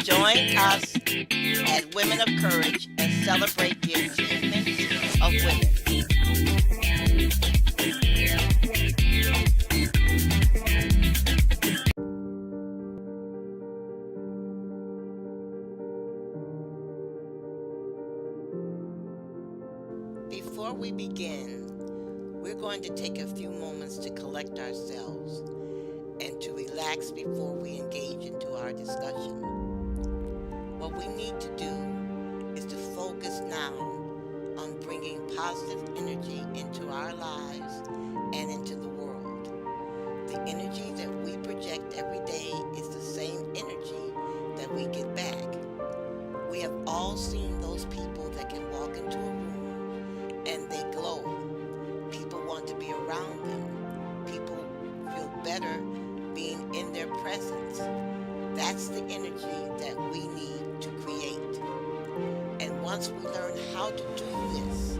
Join us as Women of Courage and celebrate the achievements of women. Before we begin, we're going to take a few moments to collect ourselves and to relax before we engage into our discussion. What we need to do is to focus now on bringing positive energy into our lives and into the world. The energy that we project every day is the same energy that we get back. We have all seen those people that can walk into a room and they glow. People want to be around them. People feel better being in their presence. That's the energy that we need to create. And once we learn how to do this,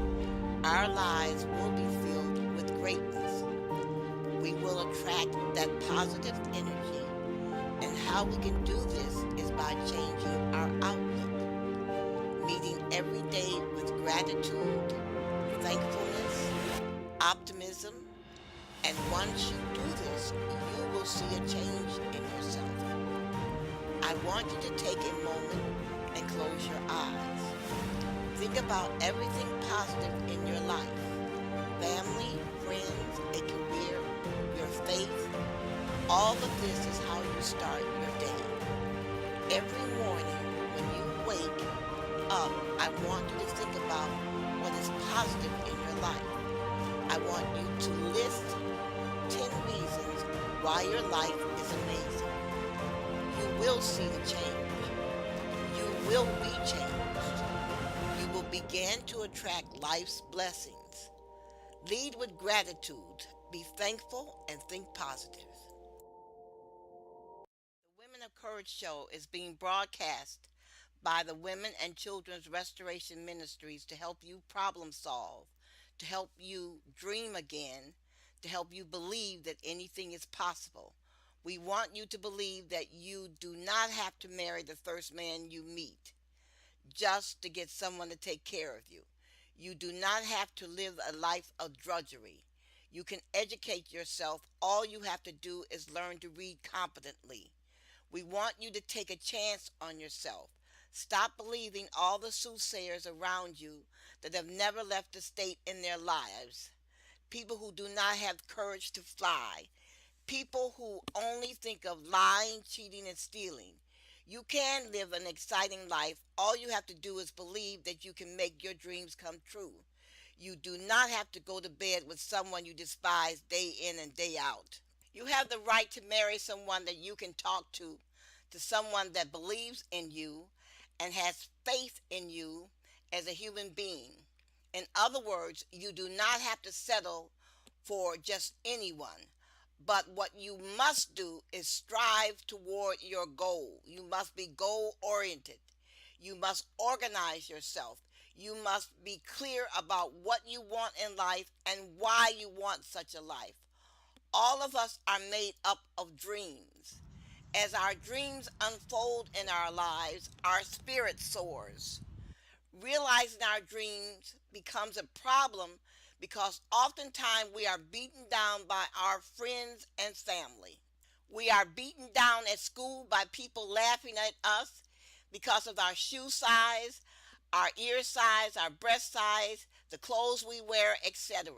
our lives will be filled with greatness. We will attract that positive energy. And how we can do this is by changing our outlook, meeting every day with gratitude, thankfulness, optimism, and once you do this, you will see a change in yourself. I want you to take a moment and close your eyes. Think about everything positive in your life. Family, friends, a career, your faith. All of this is how you start your day. Every morning when you wake up, I want you to think about what is positive in your life. I want you to list 10 reasons why your life is amazing. You will see the change. You will be changed. You will begin to attract life's blessings. Lead with gratitude. Be thankful and think positive. The Women of Courage show is being broadcast by the Women and Children's Restoration Ministries to help you problem solve, to help you dream again, to help you believe that anything is possible. We want you to believe that you do not have to marry the first man you meet just to get someone to take care of you. You do not have to live a life of drudgery. You can educate yourself. All you have to do is learn to read competently. We want you to take a chance on yourself. Stop believing all the soothsayers around you that have never left a state in their lives. People who do not have courage to fly. People who only think of lying, cheating, and stealing. You can live an exciting life. All you have to do is believe that you can make your dreams come true. You do not have to go to bed with someone you despise day in and day out. You have the right to marry someone that you can talk to someone that believes in you and has faith in you as a human being. In other words, you do not have to settle for just anyone. But what you must do is strive toward your goal. You must be goal oriented. You must organize yourself. You must be clear about what you want in life and why you want such a life. All of us are made up of dreams. As our dreams unfold in our lives, our spirit soars. Realizing our dreams becomes a problem because oftentimes we are beaten down by our friends and family. We are beaten down at school by people laughing at us because of our shoe size, our ear size, our breast size, the clothes we wear, etc.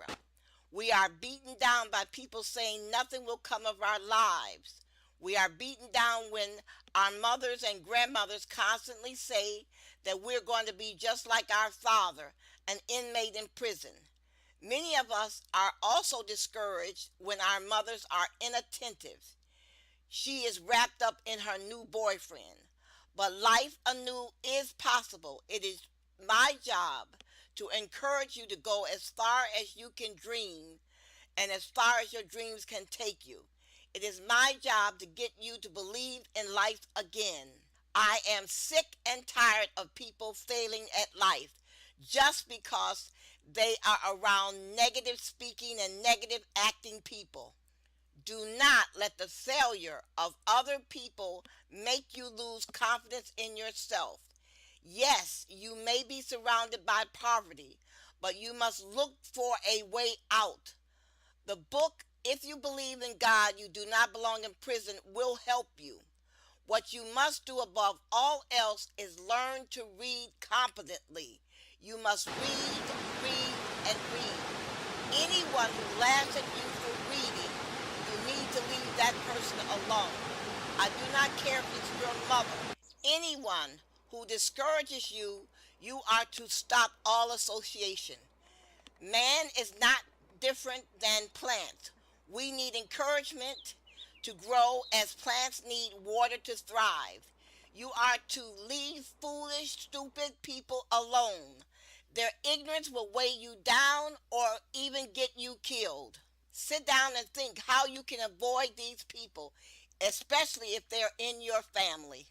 We are beaten down by people saying nothing will come of our lives. We are beaten down when our mothers and grandmothers constantly say that we're going to be just like our father, an inmate in prison. Many of us are also discouraged when our mothers are inattentive. She is wrapped up in her new boyfriend. But life anew is possible. It is my job to encourage you to go as far as you can dream and as far as your dreams can take you. It is my job to get you to believe in life again. I am sick and tired of people failing at life just because they are around negative speaking and negative acting people. Do not let the failure of other people make you lose confidence in yourself. Yes, you may be surrounded by poverty, but you must look for a way out. The book, If You Believe in God, You Do Not Belong in Prison, will help you. What you must do above all else is learn to read competently. You must read, and read. Anyone who laughs at you for reading, you need to leave that person alone. I do not care if it's your mother. Anyone who discourages you, you are to stop all association. Man is not different than plants. We need encouragement to grow as plants need water to thrive. You are to leave foolish, stupid people alone. Their ignorance will weigh you down or even get you killed. Sit down and think how you can avoid these people, especially if they're in your family.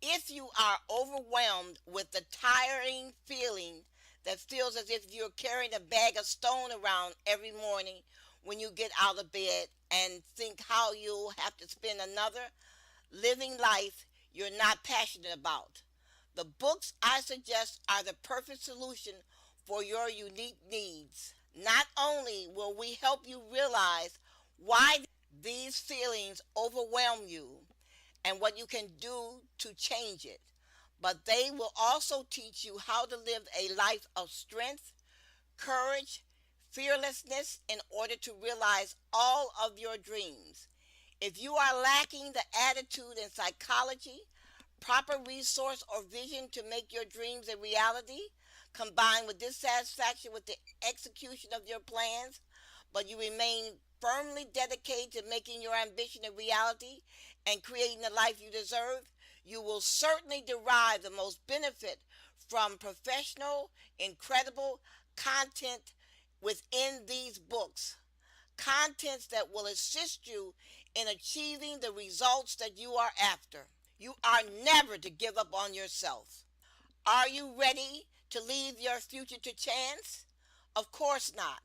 If you are overwhelmed with the tiring feeling that feels as if you're carrying a bag of stone around every morning when you get out of bed and think how you'll have to spend another living life you're not passionate about, the books I suggest are the perfect solution for your unique needs. Not only will we help you realize why these feelings overwhelm you and what you can do to change it, but they will also teach you how to live a life of strength, courage, fearlessness in order to realize all of your dreams. If you are lacking the attitude and psychology, proper resource or vision to make your dreams a reality, combined with dissatisfaction with the execution of your plans, but you remain firmly dedicated to making your ambition a reality and creating the life you deserve, you will certainly derive the most benefit from professional, incredible content within these books. Contents that will assist you in achieving the results that you are after. You are never to give up on yourself. Are you ready to leave your future to chance? Of course not.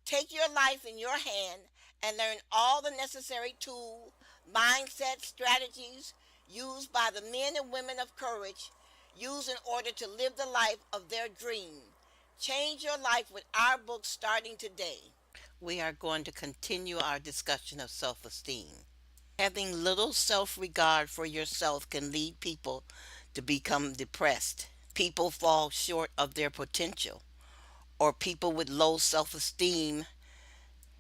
Take your life in your hand and learn all the necessary tools, mindset, strategies used by the men and women of courage, used in order to live the life of their dream. Change your life with our book starting today. We are going to continue our discussion of self esteem. Having little self regard for yourself can lead people to become depressed. People fall short of their potential, or people with low self esteem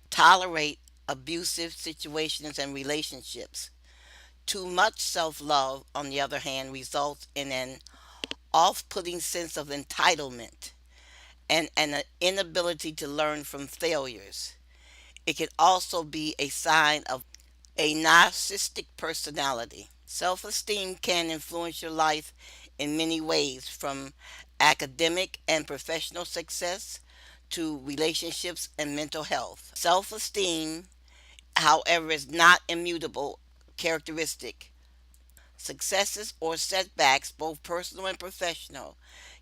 tolerate abusive situations and relationships. Too much self love, on the other hand, results in an off putting sense of entitlement and an inability to learn from failures. It can also be a sign of a narcissistic personality. Self esteem can influence your life in many ways, from academic and professional success to relationships and mental health. Self esteem, however, is not immutable characteristic. Successes or setbacks, both personal and professional,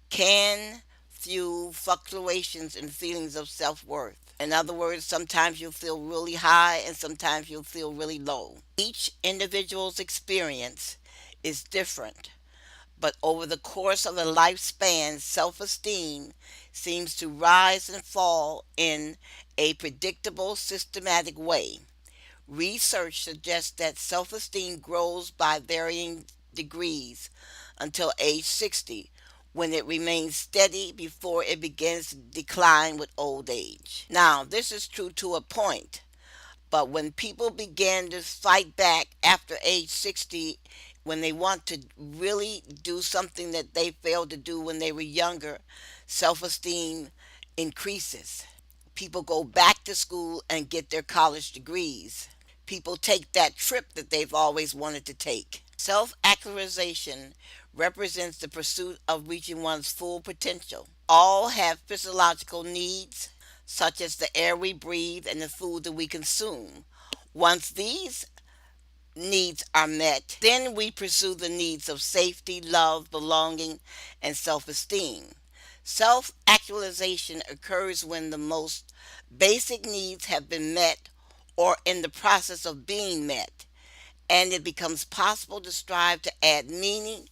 can fuel fluctuations in feelings of self worth. In other words, sometimes you'll feel really high and sometimes you'll feel really low. Each individual's experience is different, but over the course of a lifespan, self esteem seems to rise and fall in a predictable, systematic way. Research suggests that self esteem grows by varying degrees until age 60, when it remains steady before it begins to decline with old age. Now, this is true to a point, but when people begin to fight back after age 60, when they want to really do something that they failed to do when they were younger, self esteem increases. People go back to school and get their college degrees. People take that trip that they've always wanted to take. Self actualization represents the pursuit of reaching one's full potential. All have physiological needs, such as the air we breathe and the food that we consume. Once these needs are met, then we pursue the needs of safety, love, belonging, and self esteem. Self actualization occurs when the most basic needs have been met or in the process of being met, and it becomes possible to strive to add meaning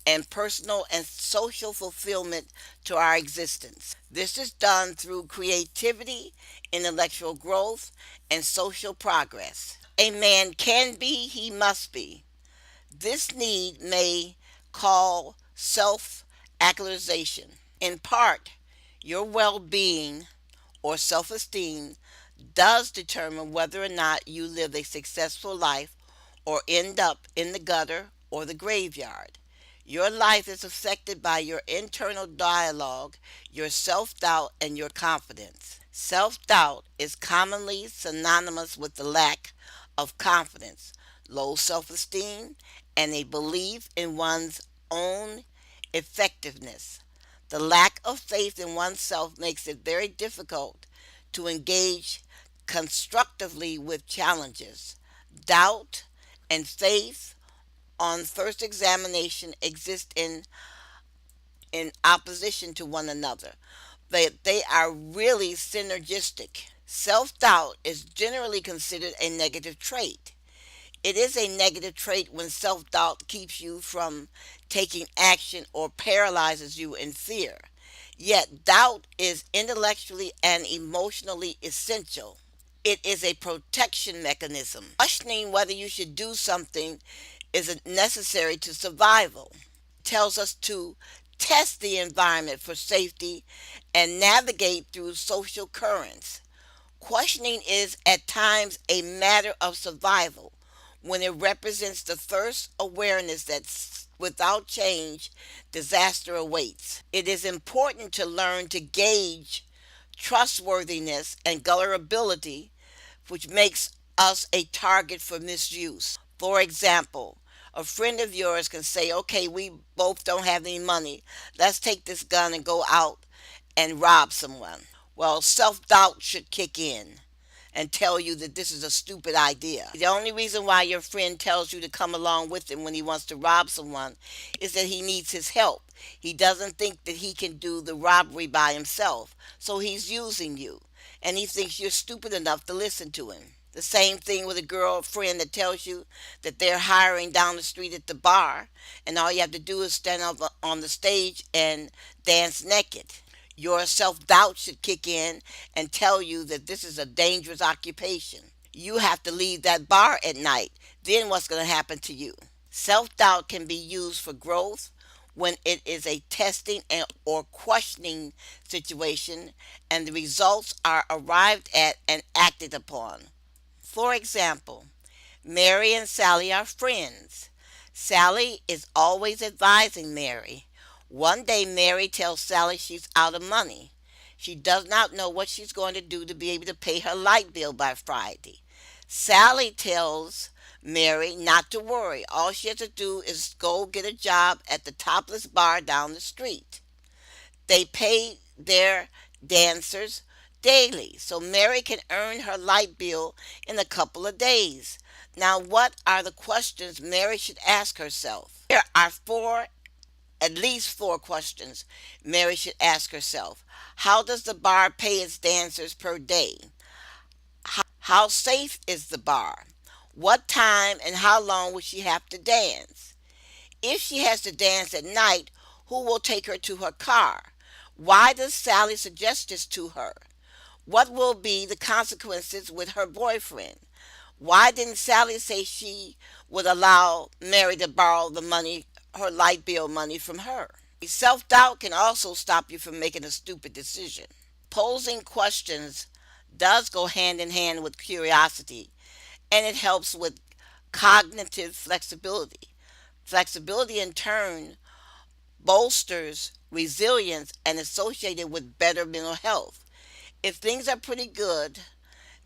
and personal and social fulfillment to our existence. This is done through creativity, intellectual growth, and social progress. A man can be, he must be. This need may call self actualization. In part, your well being or self esteem does determine whether or not you live a successful life or end up in the gutter or the graveyard. Your life is affected by your internal dialogue, your self doubt, and your confidence. Self doubt is commonly synonymous with the lack of confidence, low self esteem, and a belief in one's own effectiveness. The lack of faith in oneself makes it very difficult to engage constructively with challenges. Doubt and faith on first examination exist in opposition to one another. They are really synergistic. Self doubt is generally considered a negative trait. It is a negative trait when self doubt keeps you from taking action or paralyzes you in fear. Yet, doubt is intellectually and emotionally essential. It is a protection mechanism. Questioning whether you should do something is necessary to survival. Tells us to test the environment for safety and navigate through social currents. Questioning is at times a matter of survival when it represents the first awareness that without change, disaster awaits. It is important to learn to gauge trustworthiness and gullibility, which makes us a target for misuse. For example, a friend of yours can say, okay, we both don't have any money. Let's take this gun and go out and rob someone. Well, self doubt should kick in and tell you that this is a stupid idea. The only reason why your friend tells you to come along with him when he wants to rob someone is that he needs his help. He doesn't think that he can do the robbery by himself, so he's using you. And he thinks you're stupid enough to listen to him. The same thing with a girlfriend that tells you that they're hiring down the street at the bar, and all you have to do is stand up on the stage and dance naked. Your self doubt should kick in and tell you that this is a dangerous occupation. You have to leave that bar at night. Then what's going to happen to you? Self doubt can be used for growth when it is a testing or questioning situation and the results are arrived at and acted upon. For example, Mary and Sally are friends. Sally is always advising Mary. One day, Mary tells Sally she's out of money. She does not know what she's going to do to be able to pay her light bill by Friday. Sally tells Mary not to worry. All she has to do is go get a job at the topless bar down the street. They pay their dancers daily, so Mary can earn her light bill in a couple of days. Now, what are the questions Mary should ask herself? There are at least four questions Mary should ask herself. How does the bar pay its dancers per day? How safe is the bar? What time and how long will she have to dance? If she has to dance at night, who will take her to her car? Why does Sally suggest this to her? What will be the consequences with her boyfriend? Why didn't Sally say she would allow Mary to borrow the money, her light bill money from her? Self doubt can also stop you from making a stupid decision. Posing questions does go hand in hand with curiosity, and it helps with cognitive flexibility. Flexibility, in turn, bolsters resilience and associated with better mental health. If things are pretty good,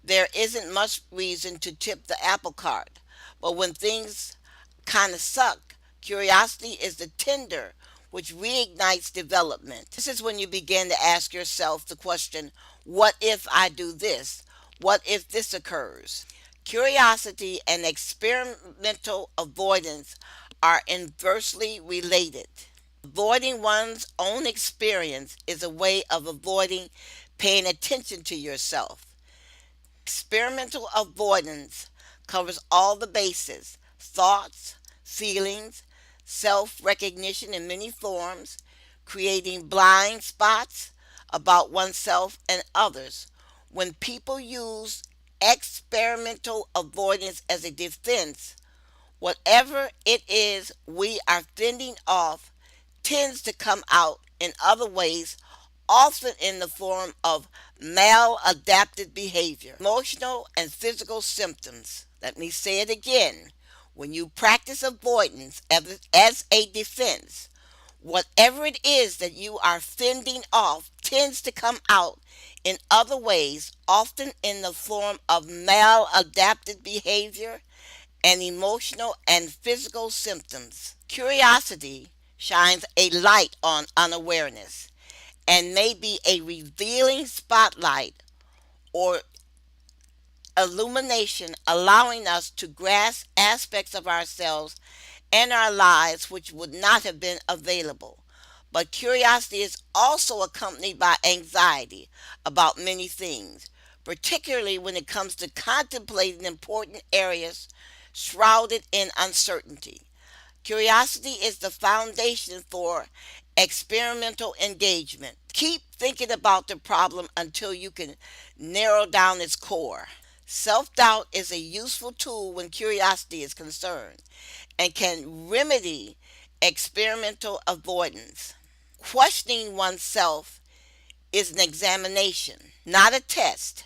there isn't much reason to tip the apple cart. But when things kind of suck, curiosity is the tinder which reignites development. This is when you begin to ask yourself the question, what if I do this? What if this occurs? Curiosity and experimental avoidance are inversely related. Avoiding one's own experience is a way of avoiding paying attention to yourself. Experimental avoidance covers all the bases: thoughts, feelings, self recognition in many forms, creating blind spots about oneself and others. When people use experimental avoidance as a defense, whatever it is we are fending off tends to come out in other ways, often in the form of maladaptive behavior, emotional and physical symptoms. Let me say it again. When you practice avoidance as a defense, whatever it is that you are fending off tends to come out in other ways, often in the form of maladaptive behavior and emotional and physical symptoms. Curiosity shines a light on unawareness and may be a revealing spotlight or illumination, allowing us to grasp aspects of ourselves and our lives which would not have been available. But curiosity is also accompanied by anxiety about many things, particularly when it comes to contemplating important areas shrouded in uncertainty. Curiosity is the foundation for experimental engagement. Keep thinking about the problem until you can narrow down its core. Self doubt is a useful tool when curiosity is concerned and can remedy experimental avoidance. Questioning oneself is an examination, not a test,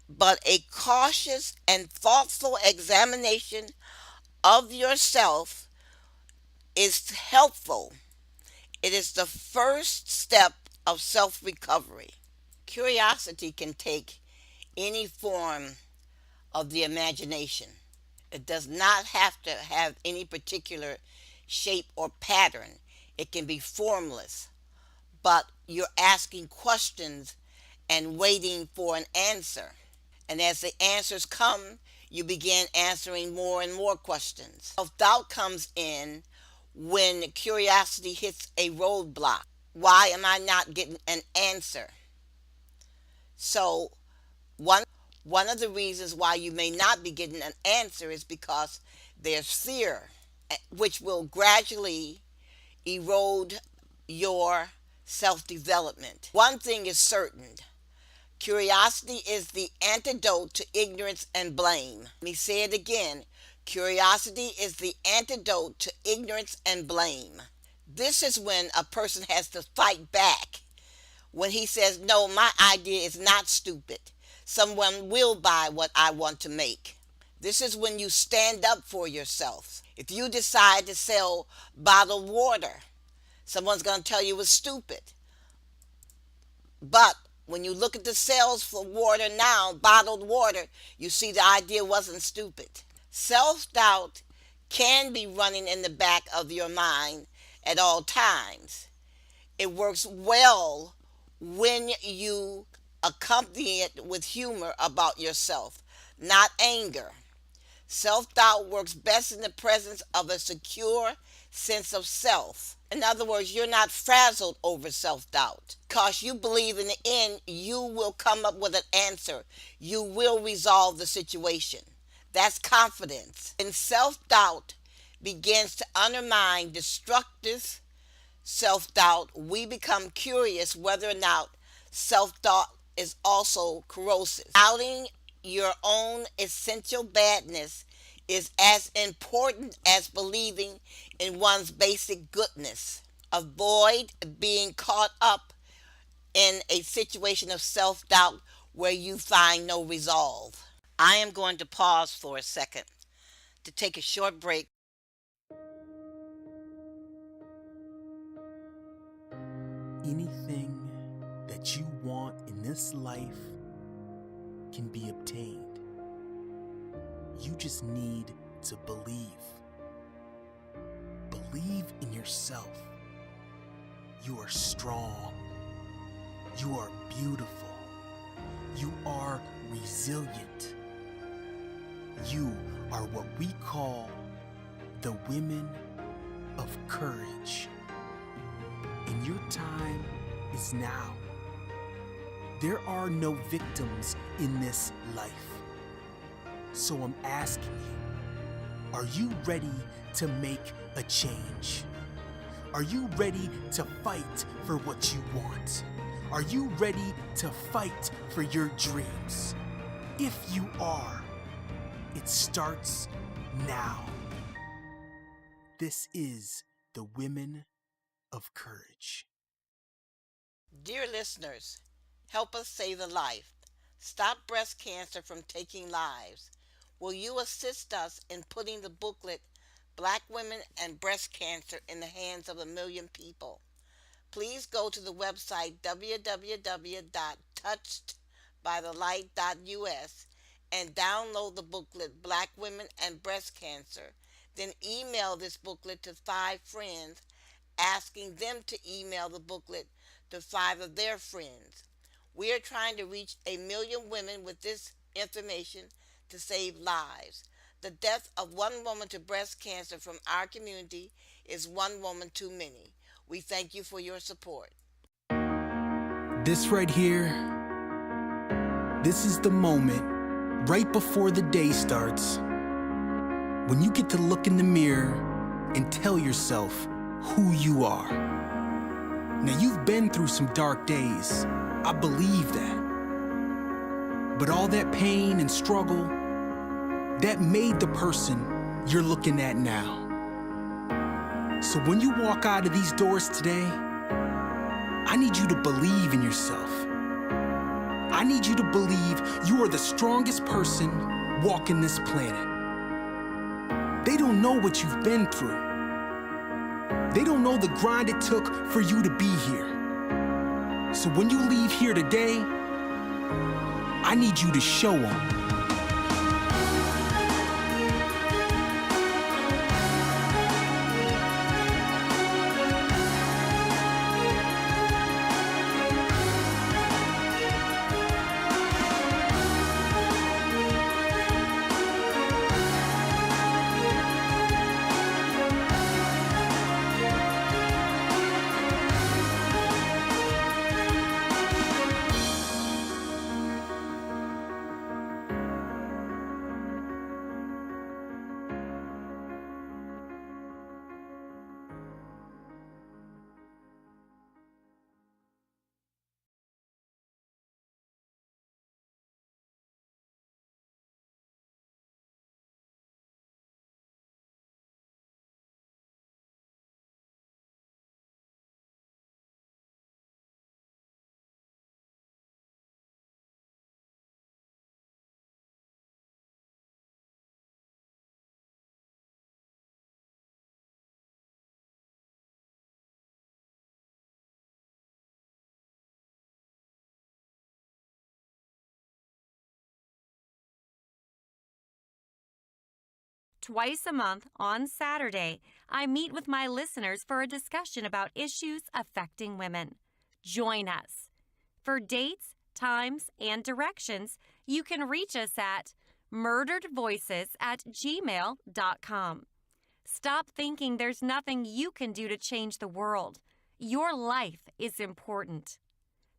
but a cautious and thoughtful examination of yourself is helpful. It is the first step of self recovery. Curiosity can take any form of the imagination. It does not have to have any particular shape or pattern. It can be formless, but you're asking questions and waiting for an answer. And as the answers come, you begin answering more and more questions. Self doubt comes in when curiosity hits a roadblock. Why am I not getting an answer? So, one of the reasons why you may not be getting an answer is because there's fear, which will gradually erode your self development. One thing is certain: curiosity is the antidote to ignorance and blame. Let me say it again. Curiosity is the antidote to ignorance and blame. This is when a person has to fight back. When he says, no, my idea is not stupid. Someone will buy what I want to make. This is when you stand up for yourself. If you decide to sell bottled water, someone's going to tell you it's stupid. But when you look at the sales for water now, bottled water, you see the idea wasn't stupid. Self-doubt can be running in the back of your mind at all times. It works well when you accompany it with humor about yourself, not anger. Self-doubt works best in the presence of a secure sense of self. In other words, you're not frazzled over self-doubt because you believe in the end you will come up with an answer. You will resolve the situation. That's confidence. And self-doubt begins to undermine destructive self-doubt, we become curious whether or not self-doubt is also corrosive. Doubting your own essential badness is as important as believing in one's basic goodness. Avoid being caught up in a situation of self-doubt where you find no resolve. I am going to pause for a second to take a short break. Anything that you want in this life can be obtained. You just need to believe. Believe in yourself. You are strong. You are beautiful. You are resilient. You are what we call the women of courage. And your time is now. There are no victims in this life. So I'm asking you, are you ready to make a change? Are you ready to fight for what you want? Are you ready to fight for your dreams? If you are, it starts now. This is the Women of Courage. Dear listeners, help us save a life. Stop breast cancer from taking lives. Will you assist us in putting the booklet Black Women and Breast Cancer in the hands of a million people? Please go to the website www.touchedbythelight.us and download the booklet Black Women and Breast Cancer. Then email this booklet to 5 friends, asking them to email the booklet to 5 of their friends. We are trying to reach a million women with this information to save lives. The death of one woman to breast cancer from our community is one woman too many. We thank you for your support. This right here, this is the moment right before the day starts when you get to look in the mirror and tell yourself who you are. Now, you've been through some dark days. I believe that. But all that pain and struggle, that made the person you're looking at now. So when you walk out of these doors today, I need you to believe in yourself. I need you to believe you are the strongest person walking this planet. They don't know what you've been through. They don't know the grind it took for you to be here. So when you leave here today, I need you to show them. Twice a month on Saturday, I meet with my listeners for a discussion about issues affecting women. Join us. For dates, times, and directions, you can reach us at murderedvoices@gmail.com. Stop thinking there's nothing you can do to change the world. Your life is important.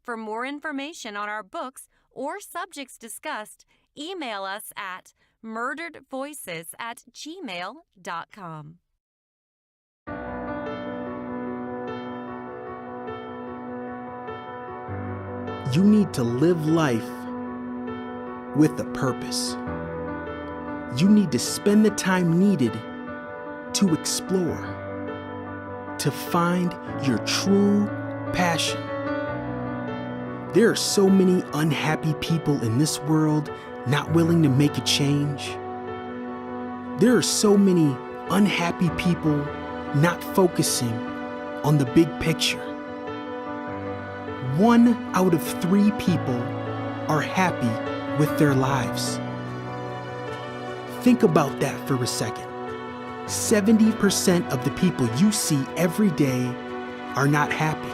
For more information on our books or subjects discussed, email us at murderedvoices@gmail.com. You need to live life with a purpose. You need to spend the time needed to explore, to find your true passion. There are so many unhappy people in this world not willing to make a change. There are so many unhappy people not focusing on the big picture. 1 out of 3 people are happy with their lives. Think about that for a second. 70% of the people you see every day are not happy.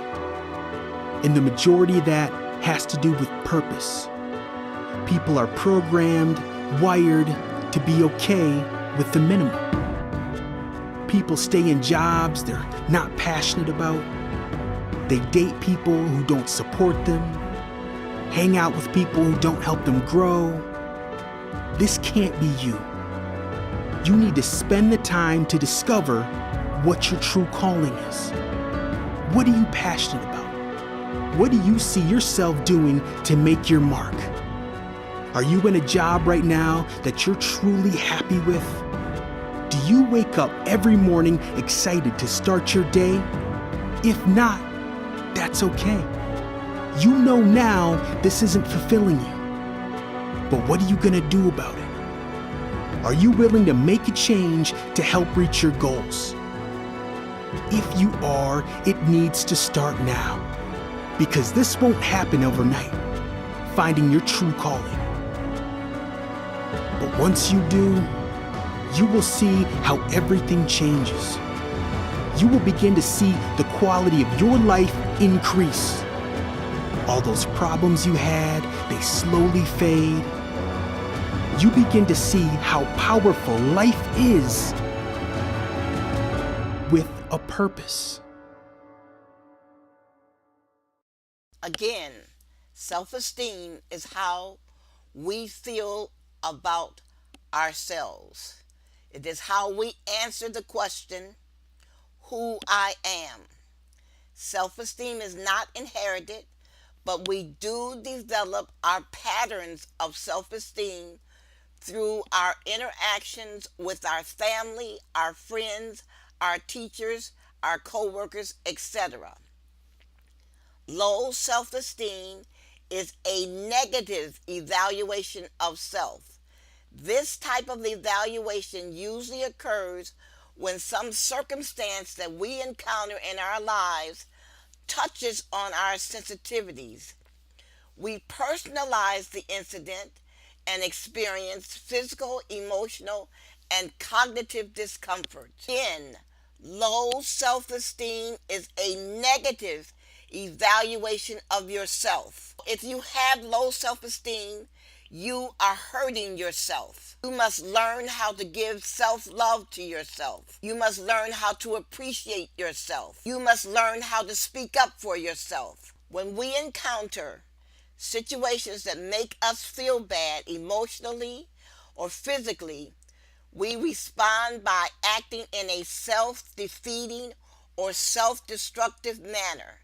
And the majority of that has to do with purpose. People are programmed, wired to be okay with the minimum. People stay in jobs they're not passionate about. They date people who don't support them. hang out with people who don't help them grow. This can't be you. You need to spend the time to discover what your true calling is. What are you passionate about? What do you see yourself doing to make your mark? Are you in a job right now that you're truly happy with? Do you wake up every morning excited to start your day? If not, that's okay. You know now this isn't fulfilling you. But what are you gonna do about it? Are you willing to make a change to help reach your goals? If you are, it needs to start now. Because this won't happen overnight, finding your true calling. But once you do, you will see how everything changes. You will begin to see the quality of your life increase. All those problems you had, they slowly fade. You begin to see how powerful life is with a purpose. Again, self-esteem is how we feel about ourselves. It is how we answer the question, who I am. Self-esteem is not inherited, but we do develop our patterns of self-esteem through our interactions with our family, our friends, our teachers, our co-workers, etc. Low self-esteem is a negative evaluation of self. This type of evaluation usually occurs when some circumstance that we encounter in our lives touches on our sensitivities. We personalize the incident and experience physical, emotional, and cognitive discomfort. Again, low self-esteem is a negative evaluation of yourself. If you have low self-esteem, you are hurting yourself. You must learn how to give self-love to yourself. You must learn how to appreciate yourself. You must learn how to speak up for yourself. When we encounter situations that make us feel bad emotionally or physically, we respond by acting in a self-defeating or self-destructive manner.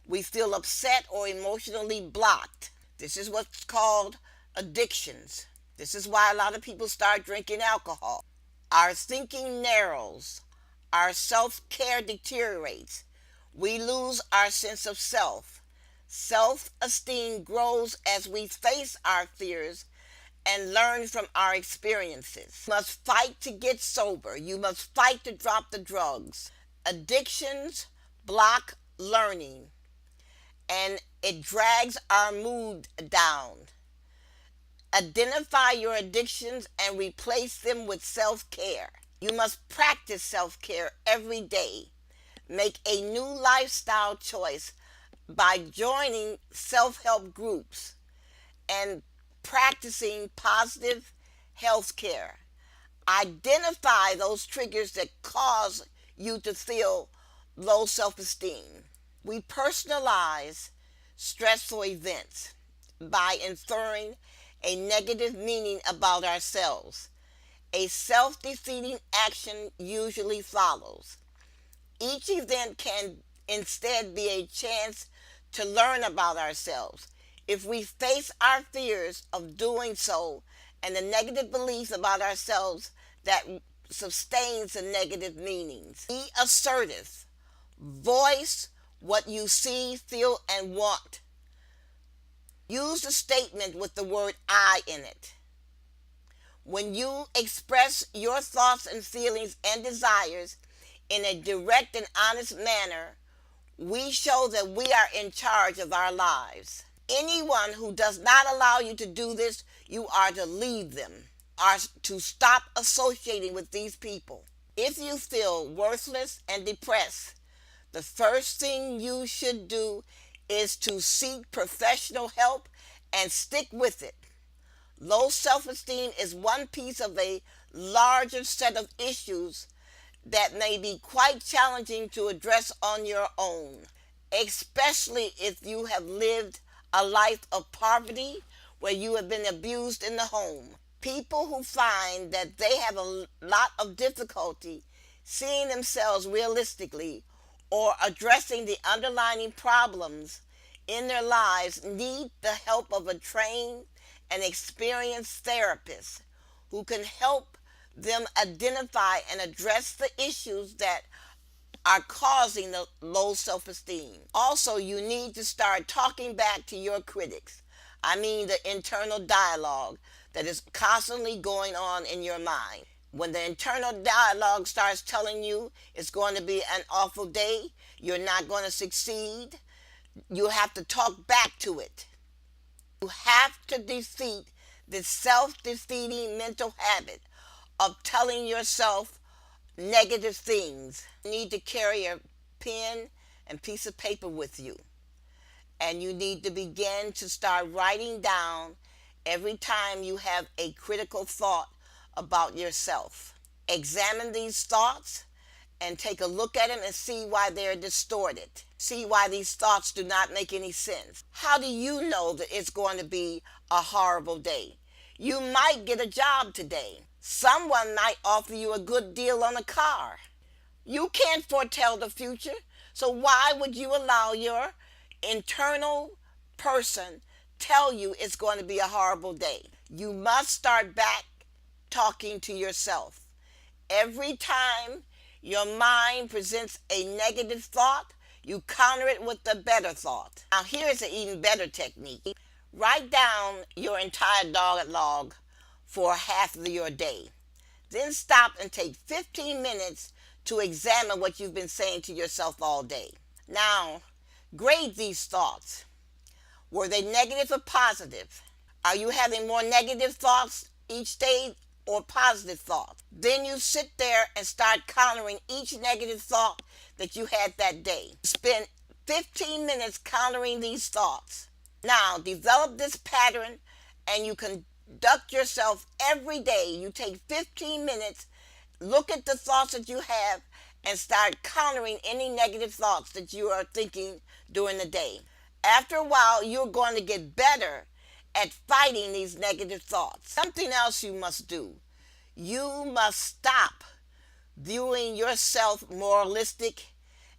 We feel upset or emotionally blocked. This is what's called addictions. This is why a lot of people start drinking alcohol. Our thinking narrows. Our self-care deteriorates. We lose our sense of self. Self-esteem grows as we face our fears and learn from our experiences. You must fight to get sober. You must fight to drop the drugs. Addictions block learning, and it drags our mood down. Identify your addictions and replace them with self-care. You must practice self-care every day. Make a new lifestyle choice by joining self-help groups and practicing positive health care. Identify those triggers that cause you to feel low self-esteem. We personalize stressful events by inferring a negative meaning about ourselves. A self-defeating action usually follows. Each event can instead be a chance to learn about ourselves. If we face our fears of doing so and the negative beliefs about ourselves that sustains the negative meanings. Be assertive. Voice what you see, feel, and want. Use the statement with the word I in it. When you express your thoughts and feelings and desires in a direct and honest manner, we show that we are in charge of our lives. Anyone who does not allow you to do this, you are to leave them, are to stop associating with these people. If you feel worthless and depressed, the first thing you should do is to seek professional help and stick with it. Low self-esteem is one piece of a larger set of issues that may be quite challenging to address on your own, especially if you have lived a life of poverty where you have been abused in the home. People who find that they have a lot of difficulty seeing themselves realistically or addressing the underlying problems in their lives need the help of a trained and experienced therapist who can help them identify and address the issues that are causing the low self-esteem. Also, you need to start talking back to your critics. I mean the internal dialogue that is constantly going on in your mind. When the internal dialogue starts telling you it's going to be an awful day, you're not going to succeed, you have to talk back to it. You have to defeat this self-defeating mental habit of telling yourself negative things. You need to carry a pen and piece of paper with you. And you need to begin to start writing down every time you have a critical thought about yourself. Examine these thoughts and take a look at them and see why they're distorted. See why these thoughts do not make any sense. How do you know that it's going to be a horrible day? You might get a job today. Someone might offer you a good deal on a car. You can't foretell the future, so why would you allow your internal person tell you it's going to be a horrible day? You must start back talking to yourself. Every time your mind presents a negative thought, you counter it with a better thought. Now here's an even better technique. Write down your entire dialogue for half of your day. Then stop and take 15 minutes to examine what you've been saying to yourself all day. Now, grade these thoughts. Were they negative or positive? Are you having more negative thoughts each day or positive thoughts? Then you sit there and start countering each negative thought that you had that day. Spend 15 minutes countering these thoughts. Now, develop this pattern and you conduct yourself every day. You take 15 minutes, look at the thoughts that you have, and start countering any negative thoughts that you are thinking during the day. After a while, you're going to get better at fighting these negative thoughts. Something else you must do. You must stop viewing yourself moralistic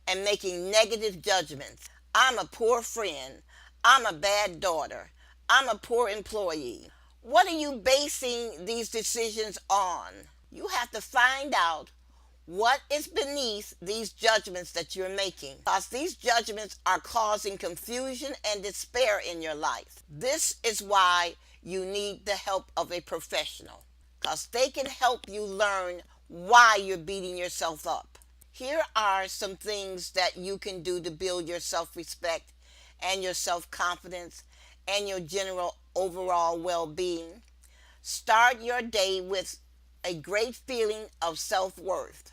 and making negative judgments. I'm a poor friend. I'm a bad daughter. I'm a poor employee. What are you basing these decisions on? You have to find out what is beneath these judgments that you're making, because these judgments are causing confusion and despair in your life. This is why you need the help of a professional, because they can help you learn why you're beating yourself up. Here are some things that you can do to build your self-respect and your self-confidence and your general overall well-being. Start your day with a great feeling of self-worth,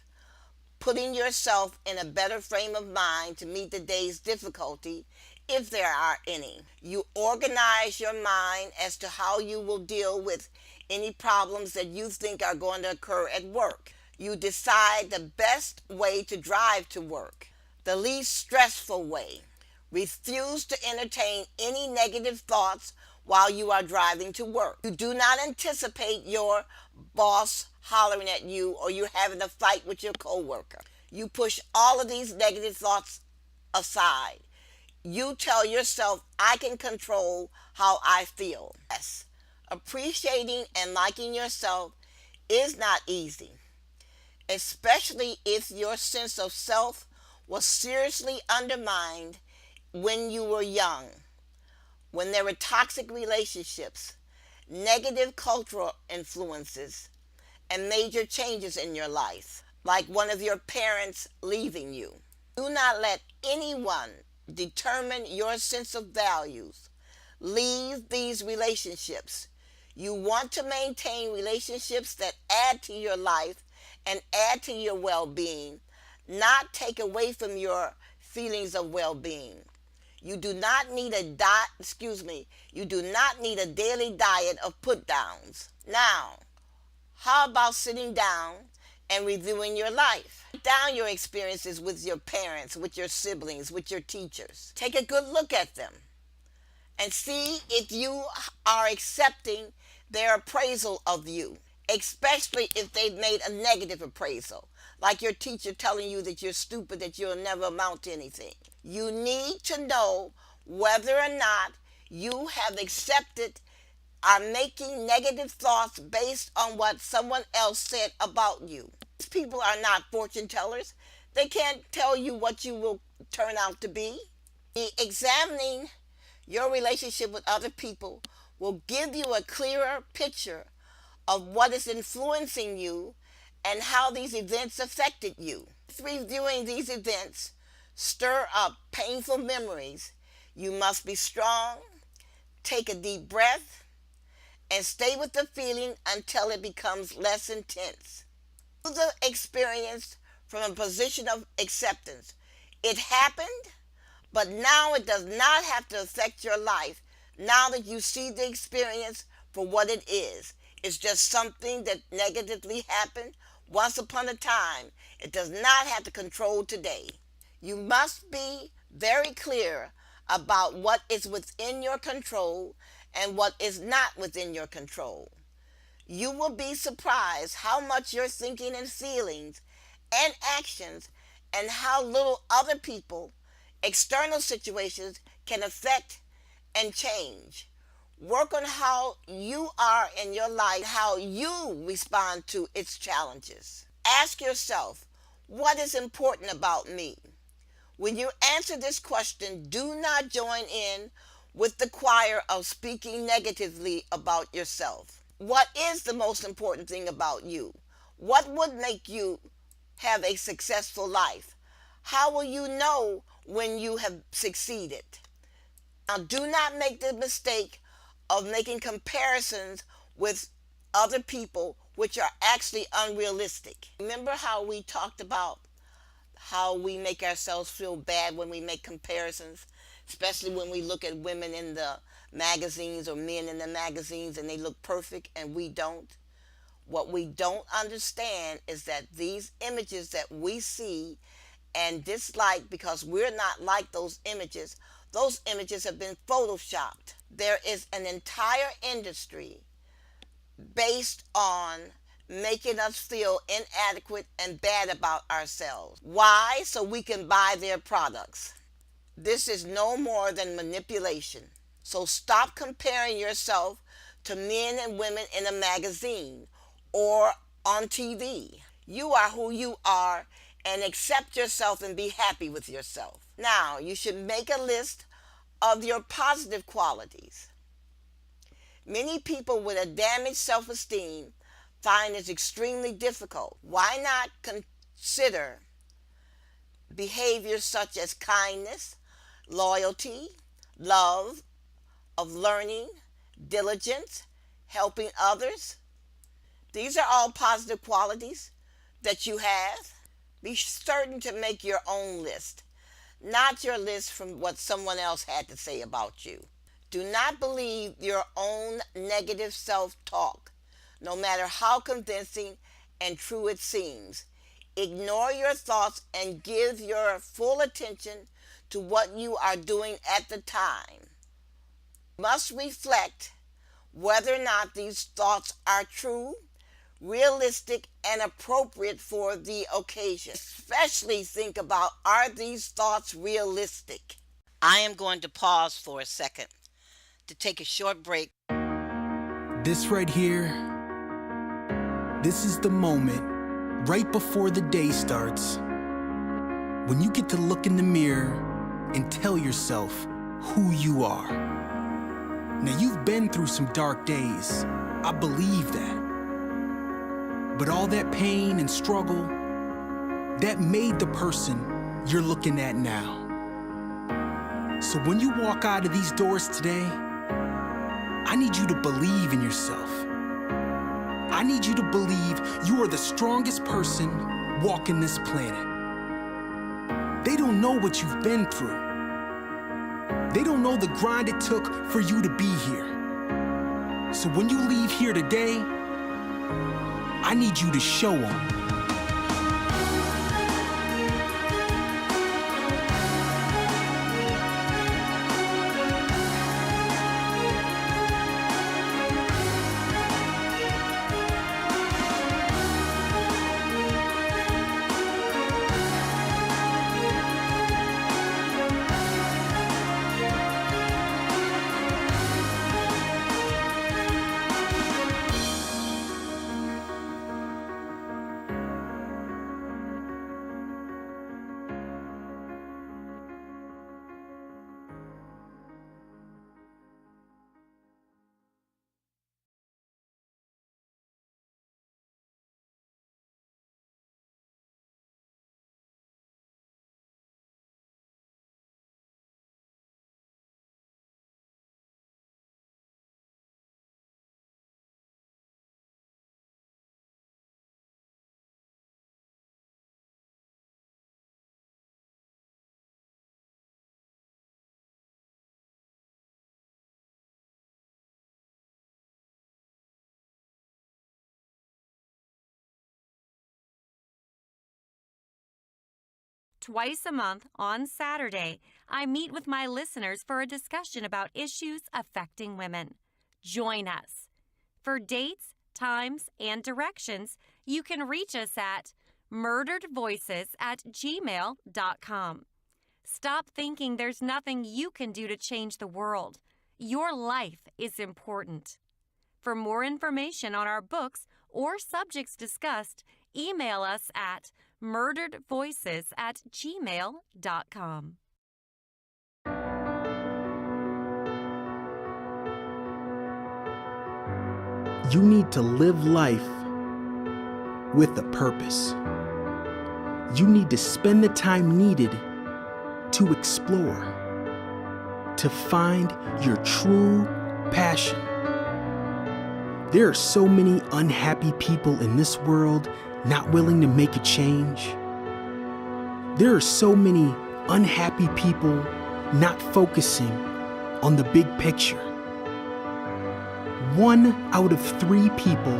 putting yourself in a better frame of mind to meet the day's difficulty, if there are any. You organize your mind as to how you will deal with any problems that you think are going to occur at work. You decide the best way to drive to work, the least stressful way. Refuse to entertain any negative thoughts while you are driving to work. You do not anticipate your boss hollering at you or you having a fight with your coworker. You push all of these negative thoughts aside. You tell yourself, I can control how I feel. Yes, appreciating and liking yourself is not easy, especially if your sense of self was seriously undermined when you were young, when there were toxic relationships, negative cultural influences, and major changes in your life, like one of your parents leaving you. Do not let anyone determine your sense of values. Leave these relationships. You want to maintain relationships that add to your life and add to your well-being, not take away from your feelings of well-being. You do not need a you do not need a daily diet of put-downs. Now, how about sitting down and reviewing your life? Write down your experiences with your parents, with your siblings, with your teachers. Take a good look at them and see if you are accepting their appraisal of you, especially if they've made a negative appraisal, like your teacher telling you that you're stupid, that you'll never amount to anything. You need to know whether or not you have accepted, are making negative thoughts based on what someone else said about you. These people are not fortune tellers. They can't tell you what you will turn out to be. Examining your relationship with other people will give you a clearer picture of what is influencing you and how these events affected you. If reviewing these events stir up painful memories, you must be strong, take a deep breath, and stay with the feeling until it becomes less intense. Do the experience from a position of acceptance. It happened, but now it does not have to affect your life now that you see the experience for what it is. It's just something that negatively happened once upon a time. It does not have to control today. You must be very clear about what is within your control and what is not within your control. You will be surprised how much your thinking and feelings and actions and how little other people, external situations can affect and change. Work on how you are in your life, how you respond to its challenges. Ask yourself, what is important about me? When you answer this question, do not join in with the choir of speaking negatively about yourself. What is the most important thing about you? What would make you have a successful life? How will you know when you have succeeded? Now, do not make the mistake of making comparisons with other people which are actually unrealistic. Remember how we talked about how we make ourselves feel bad when we make comparisons, especially when we look at women in the magazines or men in the magazines and they look perfect and we don't. What we don't understand is that these images that we see and dislike because we're not like those images have been photoshopped. There is an entire industry based on making us feel inadequate and bad about ourselves. Why? So we can buy their products. This is no more than manipulation. So stop comparing yourself to men and women in a magazine or on TV. You are who you are and accept yourself and be happy with yourself. Now, you should make a list of your positive qualities. Many people with a damaged self-esteem find it extremely difficult. Why not consider behaviors such as kindness, loyalty, love, of learning, diligence, helping others? These are all positive qualities that you have. Be certain to make your own list, not your list from what someone else had to say about you. Do not believe your own negative self-talk, no matter how convincing and true it seems. Ignore your thoughts and give your full attention to what you are doing at the time. You must reflect whether or not these thoughts are true, realistic, and appropriate for the occasion. Especially think about, are these thoughts realistic? I am going to pause for a second to take a short break. This right here, this is the moment right before the day starts when you get to look in the mirror and tell yourself who you are. Now, you've been through some dark days. I believe that. But all that pain and struggle, that made the person you're looking at now. So when you walk out of these doors today, I need you to believe in yourself. I need you to believe you are the strongest person walking this planet. They don't know what you've been through. They don't know the grind it took for you to be here. So when you leave here today, I need you to show them. Twice a month on Saturday, I meet with my listeners for a discussion about issues affecting women. Join us. For dates, times, and directions, you can reach us at murderedvoices@gmail.com. Stop thinking there's nothing you can do to change the world. Your life is important. For more information on our books or subjects discussed, email us at murderedvoices@gmail.com. You need to live life with a purpose. You need to spend the time needed to explore, to find your true passion. There are so many unhappy people in this world not willing to make a change. There are so many unhappy people not focusing on the big picture. 1 out of 3 people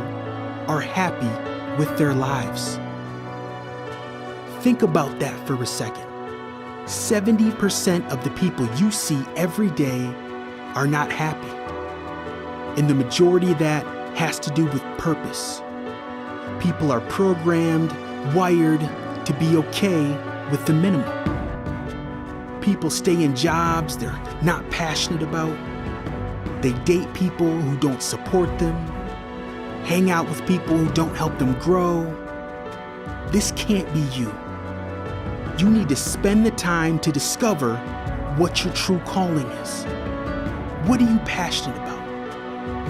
are happy with their lives. Think about that for a second. 70% of the people you see every day are not happy. And the majority of that has to do with purpose. People are programmed, wired to be okay with the minimum. People stay in jobs they're not passionate about. They date people who don't support them, hang out with people who don't help them grow. This can't be you. You need to spend the time to discover what your true calling is. What are you passionate about?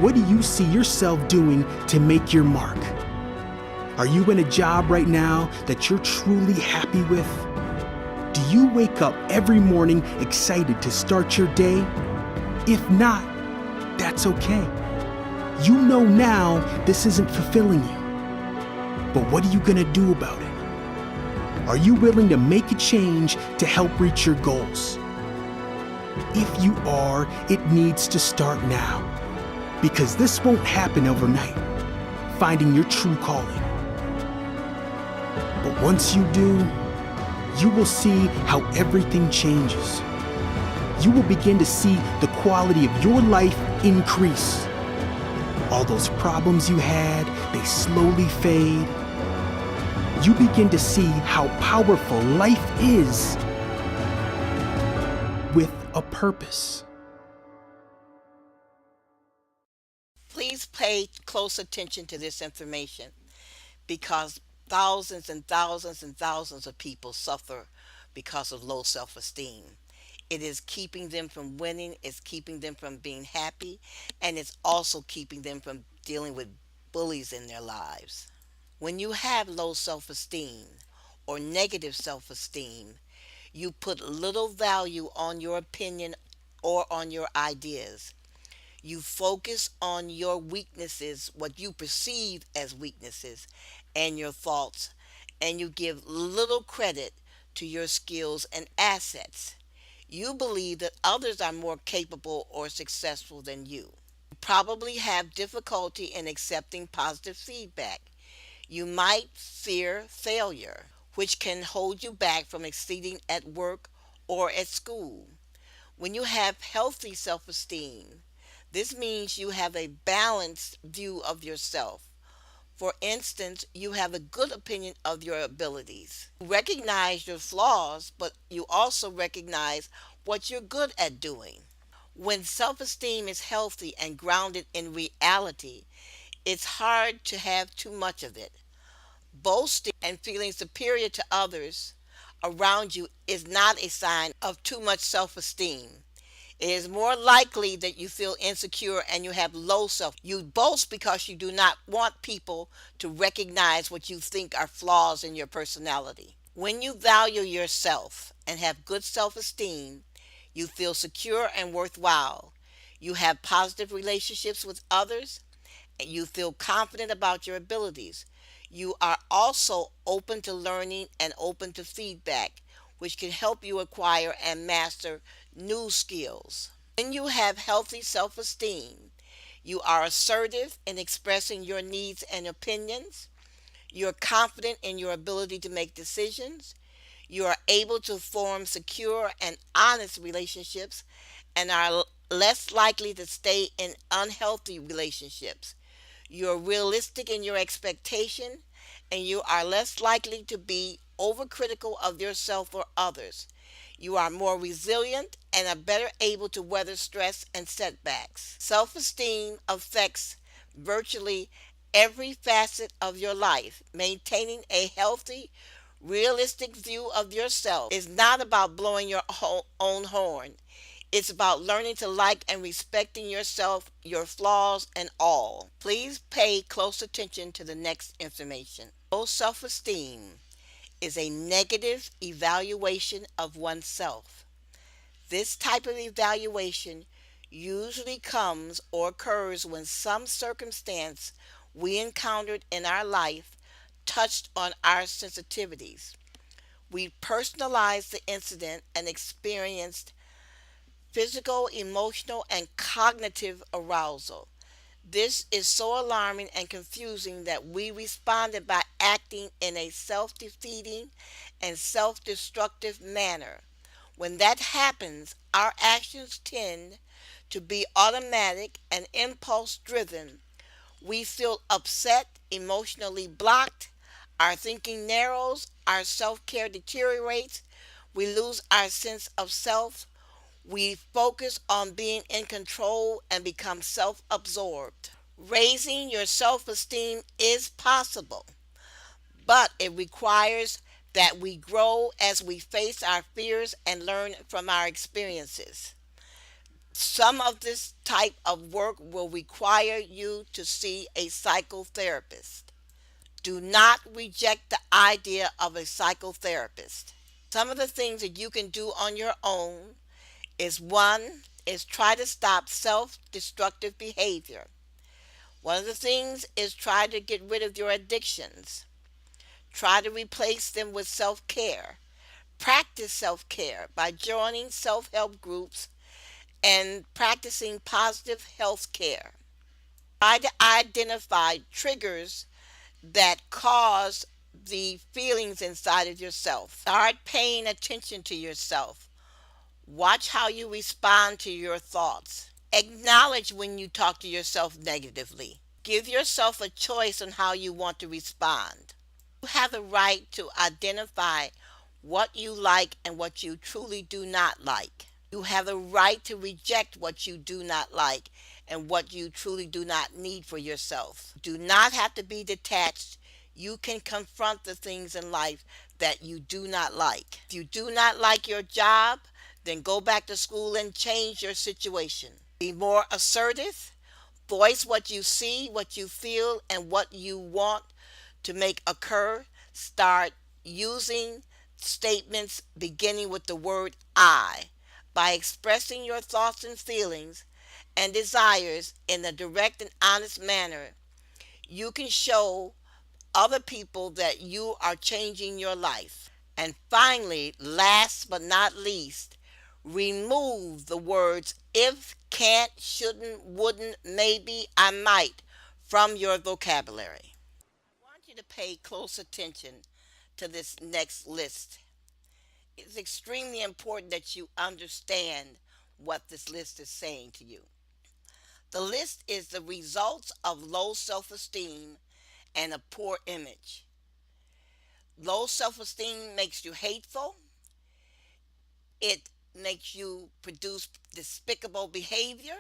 What do you see yourself doing to make your mark? Are you in a job right now that you're truly happy with? Do you wake up every morning excited to start your day? If not, that's okay. You know now this isn't fulfilling you. But what are you gonna do about it? Are you willing to make a change to help reach your goals? If you are, it needs to start now. Because this won't happen overnight, finding your true calling. But once you do, you will see how everything changes. You will begin to see the quality of your life increase. All those problems you had, they slowly fade. You begin to see how powerful life is with a purpose. Please pay close attention to this information because thousands and thousands and thousands of people suffer because of low self-esteem. It is keeping them from winning, it's keeping them from being happy, and it's also keeping them from dealing with bullies in their lives. When you have low self-esteem or negative self-esteem, you put little value on your opinion or on your ideas. You focus on your weaknesses, what you perceive as weaknesses, and your thoughts, and you give little credit to your skills and assets. You believe that others are more capable or successful than you. You probably have difficulty in accepting positive feedback. You might fear failure, which can hold you back from exceeding at work or at school. When you have healthy self esteem, this means you have a balanced view of yourself. For instance, you have a good opinion of your abilities. You recognize your flaws, but you also recognize what you're good at doing. When self esteem is healthy and grounded in reality, it's hard to have too much of it. Boasting and feeling superior to others around you is not a sign of too much self esteem. It is more likely that you feel insecure and you have low self. You boast because you do not want people to recognize what you think are flaws in your personality. When you value yourself and have good self esteem, you feel secure and worthwhile. You have positive relationships with others and you feel confident about your abilities. You are also open to learning and open to feedback, which can help you acquire and master new skills. When you have healthy self esteem, you are assertive in expressing your needs and opinions. You're confident in your ability to make decisions. You are able to form secure and honest relationships and are less likely to stay in unhealthy relationships. You're realistic in your expectation and you are less likely to be overcritical of yourself or others. You are more resilient and are better able to weather stress and setbacks. Self esteem affects virtually every facet of your life. Maintaining a healthy, realistic view of yourself is not about blowing your own horn. It's about learning to like and respecting yourself, your flaws, and all. Please pay close attention to the next information. Low self esteem is a negative evaluation of oneself. This type of evaluation usually comes or occurs when some circumstance we encountered in our life touched on our sensitivities. We personalized the incident and experienced physical, emotional, and cognitive arousal. This is so alarming and confusing that we responded by acting in a self defeating and self destructive manner. When that happens, our actions tend to be automatic and impulse driven. We feel upset, emotionally blocked, our thinking narrows, our self care deteriorates, we lose our sense of self, we focus on being in control and become self absorbed. Raising your self esteem is possible, but it requires that we grow as we face our fears and learn from our experiences. Some of this type of work will require you to see a psychotherapist. Do not reject the idea of a psychotherapist. Some of the things that you can do on your own is one is try to stop self-destructive behavior. One of the things is try to get rid of your addictions. Try to replace them with self-care. Practice self-care by joining self-help groups and practicing positive health care. Try to identify triggers that cause the feelings inside of yourself. Start paying attention to yourself. Watch how you respond to your thoughts. Acknowledge when you talk to yourself negatively. Give yourself a choice on how you want to respond. You have the right to identify what you like and what you truly do not like. You have the right to reject what you do not like and what you truly do not need for yourself. Do not have to be detached. You can confront the things in life that you do not like. If you do not like your job, then go back to school and change your situation. Be more assertive. Voice what you see, what you feel, and what you want to make occur. Start using statements beginning with the word I. By expressing your thoughts and feelings and desires in a direct and honest manner, you can show other people that you are changing your life. And finally, last but not least, remove the words if, can't, shouldn't, wouldn't, maybe, I might from your vocabulary. I want you to pay close attention to this next list. It's extremely important that you understand what this list is saying to you. The list is the results of low self esteem and a poor image. Low self esteem makes you hateful, it makes you produce despicable behavior.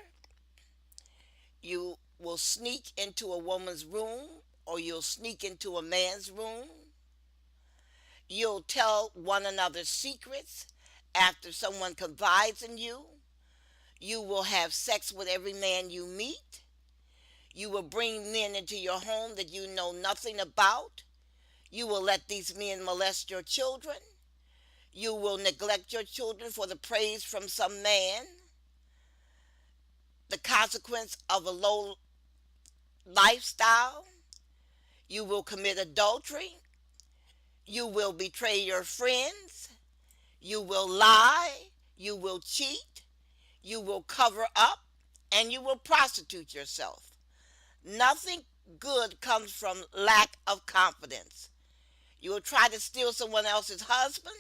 You will sneak into a woman's room or you'll sneak into a man's room. You'll tell one another secrets after someone confides in you. You will have sex with every man you meet. You will bring men into your home that you know nothing about. You will let these men molest your children. You will neglect your children for the praise from some man. The consequence of a low lifestyle. You will commit adultery. You will betray your friends. You will lie. You will cheat. You will cover up. And you will prostitute yourself. Nothing good comes from lack of confidence. You will try to steal someone else's husband.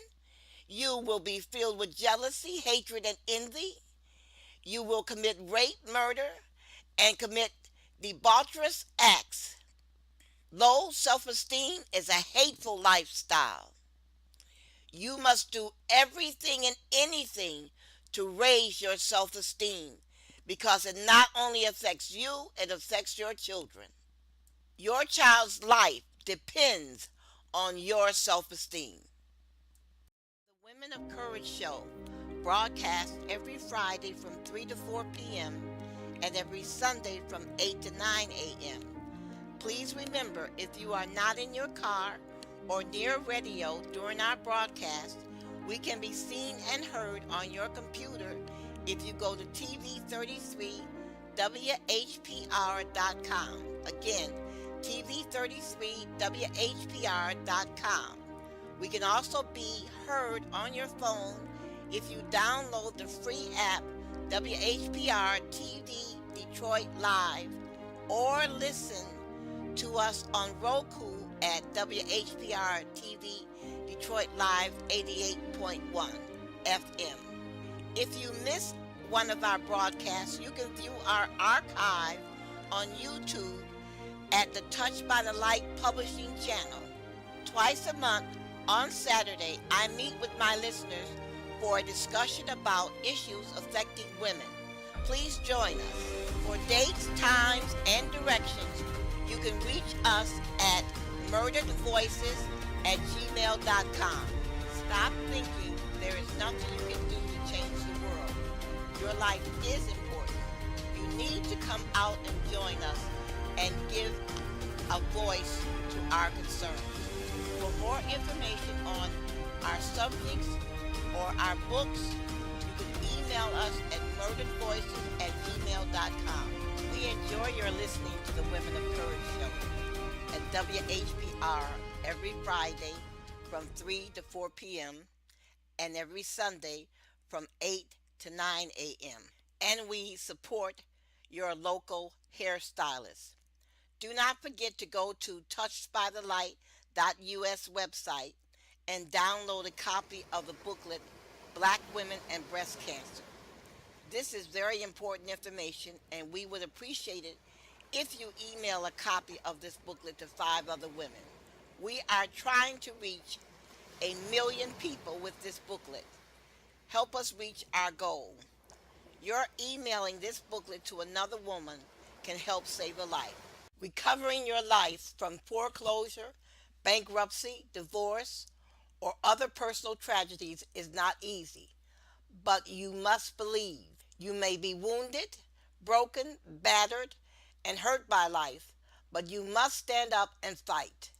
You will be filled with jealousy, hatred, and envy. You will commit rape, murder, and commit debaucherous acts. Low self esteem is a hateful lifestyle. You must do everything and anything to raise your self esteem because it not only affects you, it affects your children. Your child's life depends on your self esteem. The Women of Courage show broadcasts every Friday from 3 to 4 p.m. and every Sunday from 8 to 9 a.m. Please remember, if you are not in your car or near radio during our broadcast, we can be seen and heard on your computer if you go to TV33WHPR.com. Again, TV33WHPR.com. We can also be heard on your phone if you download the free app WHPR TV Detroit Live or listen to us on Roku at WHPR TV Detroit Live 88.1 FM. If you missed one of our broadcasts, you can view our archive on YouTube at the Touched by the Light Publishing channel. Twice a month on Saturday, I meet with my listeners for a discussion about issues affecting women. Please join us. For dates, times, and directions, you can reach us at murderedvoices@gmail.com. Stop thinking there is nothing you can do to change the world. Your life is important. You need to come out and join us and give a voice to our concerns. For more information on our subjects or our books, you can email us at murderedvoices@gmail.com. We enjoy your listening to the Women of Courage show at WHPR every Friday from 3 to 4 p.m. and every Sunday from 8 to 9 a.m. And we support your local hairstylist. Do not forget to go to touchedbythelight.us website and download a copy of the booklet Black Women and Breast Cancer. This is very important information, and we would appreciate it if you email a copy of this booklet to 5 other women. We are trying to reach 1,000,000 people with this booklet. Help us reach our goal. Your emailing this booklet to another woman can help save a life. Recovering your life from foreclosure, bankruptcy, divorce, or other personal tragedies is not easy, but you must believe. You may be wounded, broken, battered, and hurt by life, but you must stand up and fight.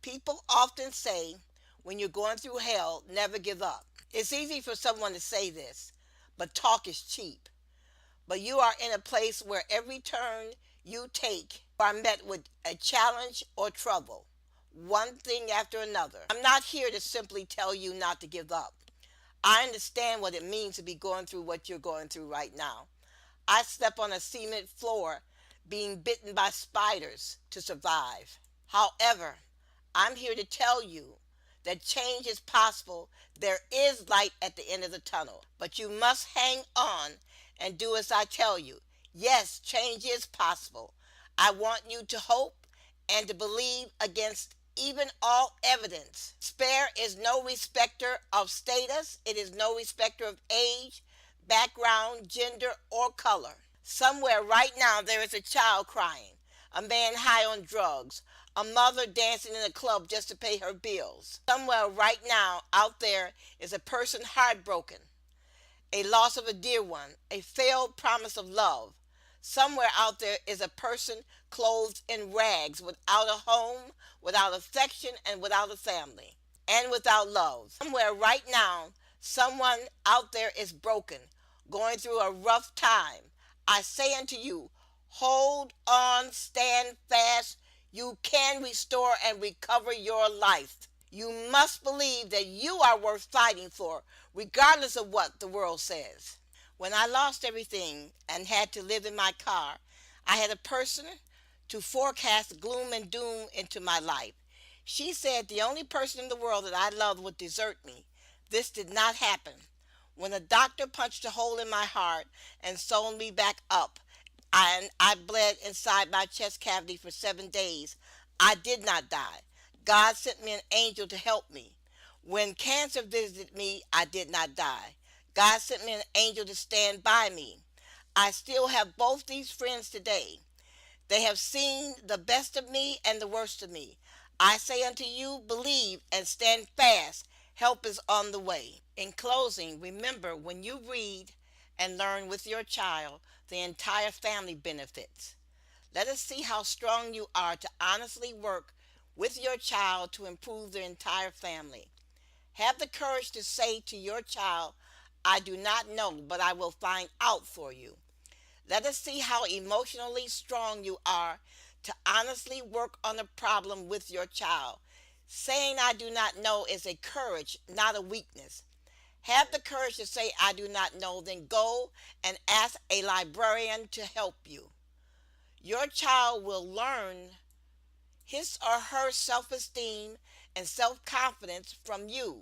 People often say, when you're going through hell, never give up. It's easy for someone to say this, but talk is cheap. But you are in a place where every turn you take are met with a challenge or trouble, one thing after another. I'm not here to simply tell you not to give up. I understand what it means to be going through what you're going through right now. I slept on a cement floor being bitten by spiders to survive. However, I'm here to tell you that change is possible. There is light at the end of the tunnel, but you must hang on and do as I tell you. Yes, change is possible. I want you to hope and to believe against even all evidence. Despair is no respecter of status. It is no respecter of age, background, gender, or color. Somewhere right now there is a child crying, a man high on drugs, a mother dancing in a club just to pay her bills. Somewhere right now out there is a person heartbroken, a loss of a dear one, a failed promise of love. Somewhere out there is a person clothed in rags, without a home, without affection, and without a family, and without love. Somewhere right now, someone out there is broken, going through a rough time. I say unto you, hold on, stand fast. You can restore and recover your life. You must believe that you are worth fighting for, regardless of what the world says. When I lost everything and had to live in my car, I had a person to forecast gloom and doom into my life. She said the only person in the world that I loved would desert me. This did not happen. When a doctor punched a hole in my heart and sewn me back up, and I bled inside my chest cavity for 7 days, I did not die. God sent me an angel to help me. When cancer visited me, I did not die. God sent me an angel to stand by me. I still have both these friends today. They have seen the best of me and the worst of me. I say unto you, believe and stand fast. Help is on the way. In closing, remember when you read and learn with your child, the entire family benefits. Let us see how strong you are to honestly work with your child to improve the entire family. Have the courage to say to your child, I do not know, but I will find out for you. Let us see how emotionally strong you are to honestly work on a problem with your child. Saying I do not know is a courage, not a weakness. Have the courage to say I do not know, then go and ask a librarian to help you. Your child will learn his or her self-esteem and self-confidence from you.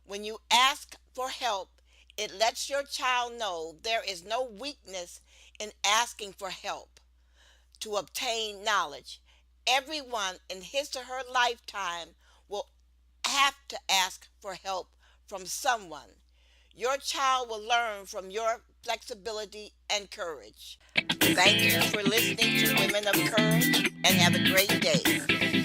When you ask for help, it lets your child know there is no weakness in asking for help to obtain knowledge. Everyone in his or her lifetime will have to ask for help from someone. Your child will learn from your flexibility and courage. Thank you for listening to Women of Courage and have a great day.